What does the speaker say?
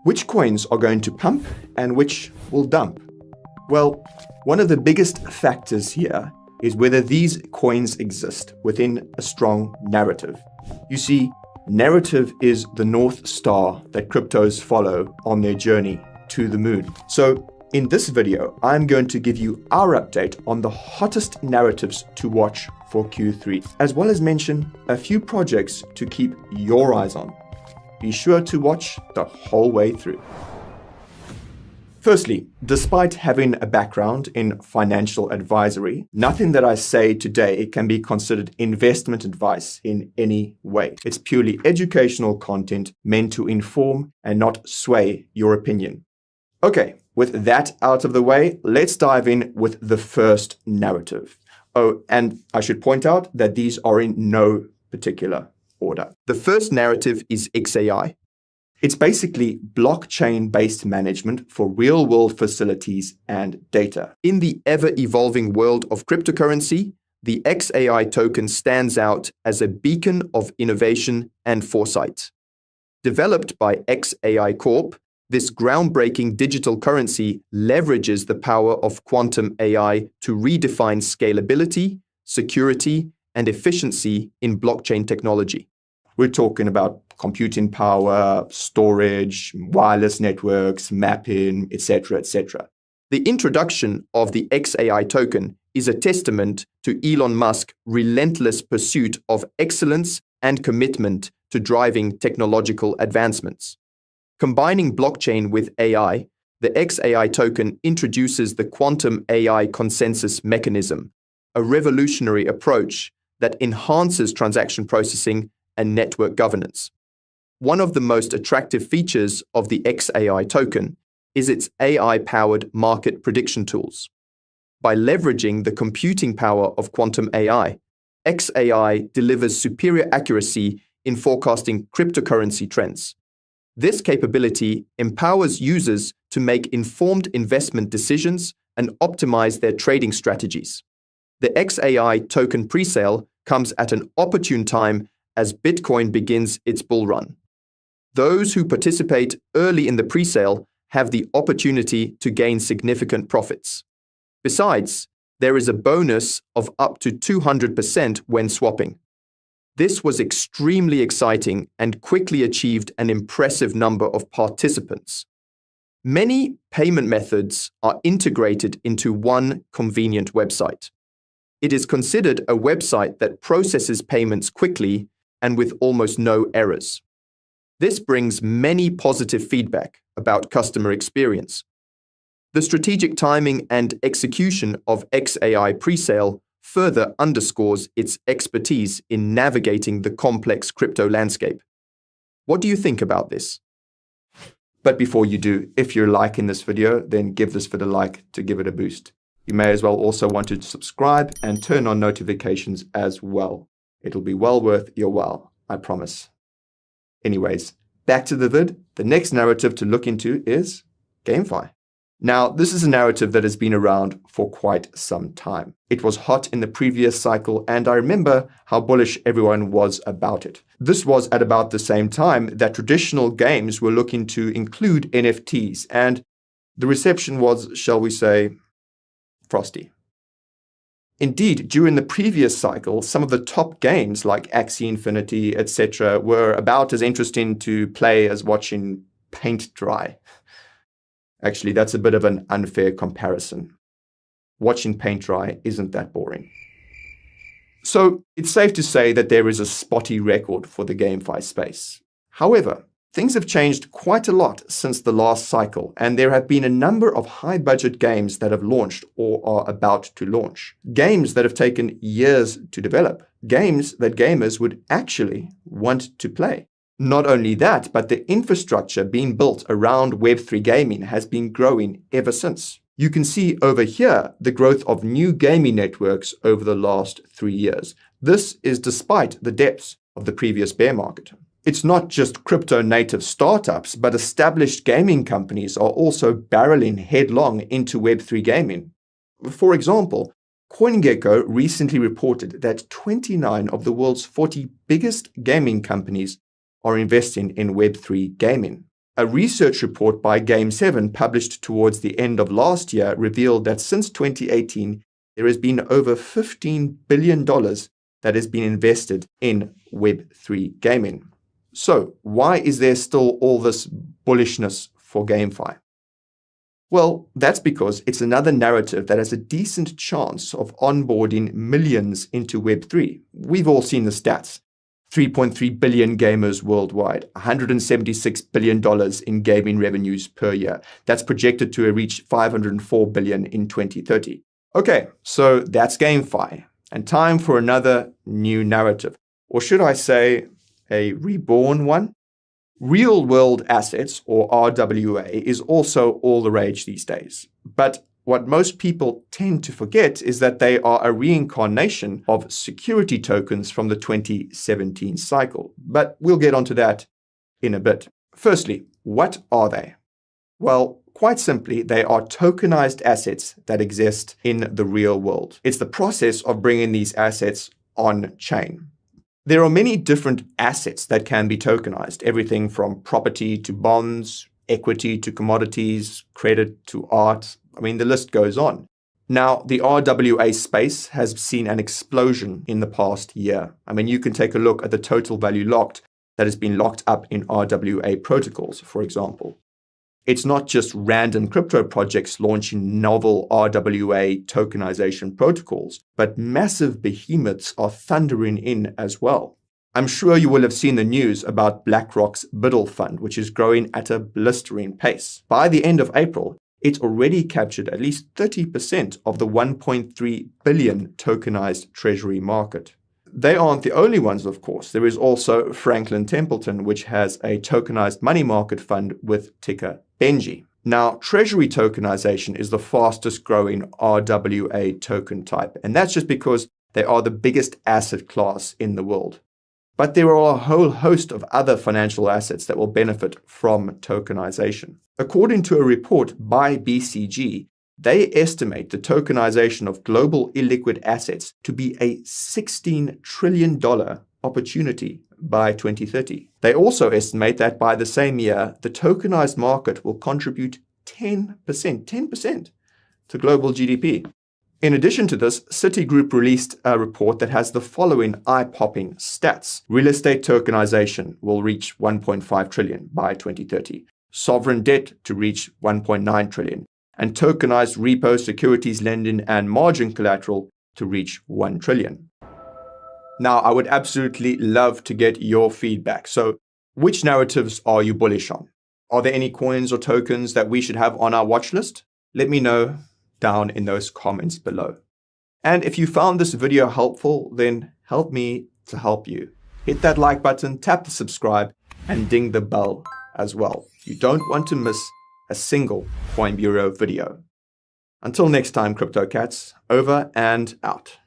Which coins are going to pump and which will dump? Well, one of the biggest factors here is whether these coins exist within a strong narrative. You see, narrative is the North Star that cryptos follow on their journey to the moon. So in this video, I'm going to give you our update on the hottest narratives to watch for Q3, as well as mention a few projects to keep your eyes on. Be sure to watch the whole way through. Firstly, despite having a background in financial advisory, nothing that I say today can be considered investment advice in any way. It's purely educational content meant to inform and not sway your opinion. Okay, with that out of the way, let's dive in with the first narrative. Oh, and I should point out that these are in no particular order. The first narrative is XAI. It's basically blockchain-based management for real-world facilities and data. In the ever-evolving world of cryptocurrency, the XAI token stands out as a beacon of innovation and foresight. Developed by XAI Corp, this groundbreaking digital currency leverages the power of quantum AI to redefine scalability, security, and efficiency in blockchain technology. We're talking about computing power, storage, wireless networks, mapping, etc., etc. The introduction of the XAI token is a testament to Elon Musk's relentless pursuit of excellence and commitment to driving technological advancements. Combining blockchain with AI, the XAI token introduces the quantum AI consensus mechanism, a revolutionary approach that enhances transaction processing and network governance. One of the most attractive features of the XAI token is its AI-powered market prediction tools. By leveraging the computing power of quantum AI, XAI delivers superior accuracy in forecasting cryptocurrency trends. This capability empowers users to make informed investment decisions and optimize their trading strategies. The XAI token presale comes at an opportune time as Bitcoin begins its bull run. Those who participate early in the presale have the opportunity to gain significant profits. Besides, there is a bonus of up to 200% when swapping. This was extremely exciting and quickly achieved an impressive number of participants. Many payment methods are integrated into one convenient website. It is considered a website that processes payments quickly and with almost no errors. This brings many positive feedback about customer experience. The strategic timing and execution of XAI Presale further underscores its expertise in navigating the complex crypto landscape. What do you think about this? But before you do, if you're liking this video, then give this video a like to give it a boost. You may as well also want to subscribe and turn on notifications as well. It'll be well worth your while, I promise. Anyways, back to the vid. The next narrative to look into is GameFi. Now, this is a narrative that has been around for quite some time. It was hot in the previous cycle, and I remember how bullish everyone was about it. This was at about the same time that traditional games were looking to include NFTs, and the reception was, shall we say, frosty. Indeed, during the previous cycle, some of the top games like Axie Infinity, etc., were about as interesting to play as watching paint dry. Actually, that's a bit of an unfair comparison. Watching paint dry isn't that boring. So it's safe to say that there is a spotty record for the GameFi space. However, things have changed quite a lot since the last cycle, and there have been a number of high-budget games that have launched or are about to launch. Games that have taken years to develop. Games that gamers would actually want to play. Not only that, but the infrastructure being built around Web3 gaming has been growing ever since. You can see over here the growth of new gaming networks over the last 3 years. This is despite the depths of the previous bear market. It's not just crypto-native startups, but established gaming companies are also barreling headlong into Web3 gaming. For example, CoinGecko recently reported that 29 of the world's 40 biggest gaming companies are investing in Web3 gaming. A research report by Game7 published towards the end of last year revealed that since 2018, there has been over $15 billion that has been invested in Web3 gaming. So why is there still all this bullishness for GameFi? Well, that's because it's another narrative that has a decent chance of onboarding millions into Web3. We've all seen the stats. 3.3 billion gamers worldwide, $176 billion in gaming revenues per year. That's projected to reach $504 billion in 2030. Okay, so that's GameFi. And time for another new narrative. Or should I say, a reborn one? Real-world assets, or RWA, is also all the rage these days. But what most people tend to forget is that they are a reincarnation of security tokens from the 2017 cycle. But we'll get onto that in a bit. Firstly, what are they? Well, quite simply, they are tokenized assets that exist in the real world. It's the process of bringing these assets on-chain. There are many different assets that can be tokenized, everything from property to bonds, equity to commodities, credit to art. I mean, the list goes on. Now, the RWA space has seen an explosion in the past year. I mean, you can take a look at the total value locked that has been locked up in RWA protocols, for example. It's not just random crypto projects launching novel RWA tokenization protocols, but massive behemoths are thundering in as well. I'm sure you will have seen the news about BlackRock's Biddle Fund, which is growing at a blistering pace. By the end of April, it already captured at least 30% of the 1.3 billion tokenized treasury market. They aren't the only ones, of course. There is also Franklin Templeton, which has a tokenized money market fund with ticker Benji. Now, treasury tokenization is the fastest growing RWA token type, and that's just because they are the biggest asset class in the world. But there are a whole host of other financial assets that will benefit from tokenization. According to a report by BCG, they estimate the tokenization of global illiquid assets to be a $16 trillion opportunity by 2030. They also estimate that by the same year, the tokenized market will contribute 10% to global GDP. In addition to this, Citigroup released a report that has the following eye-popping stats. Real estate tokenization will reach 1.5 trillion by 2030. Sovereign debt to reach 1.9 trillion. And tokenized repo, securities lending, and margin collateral to reach 1 trillion. Now, I would absolutely love to get your feedback. So, which narratives are you bullish on? Are there any coins or tokens that we should have on our watch list? Let me know down in those comments below. And if you found this video helpful, then help me to help you. Hit that like button, tap the subscribe, and ding the bell as well. You don't want to miss a single Coin Bureau video. Until next time, Crypto Cats, over and out.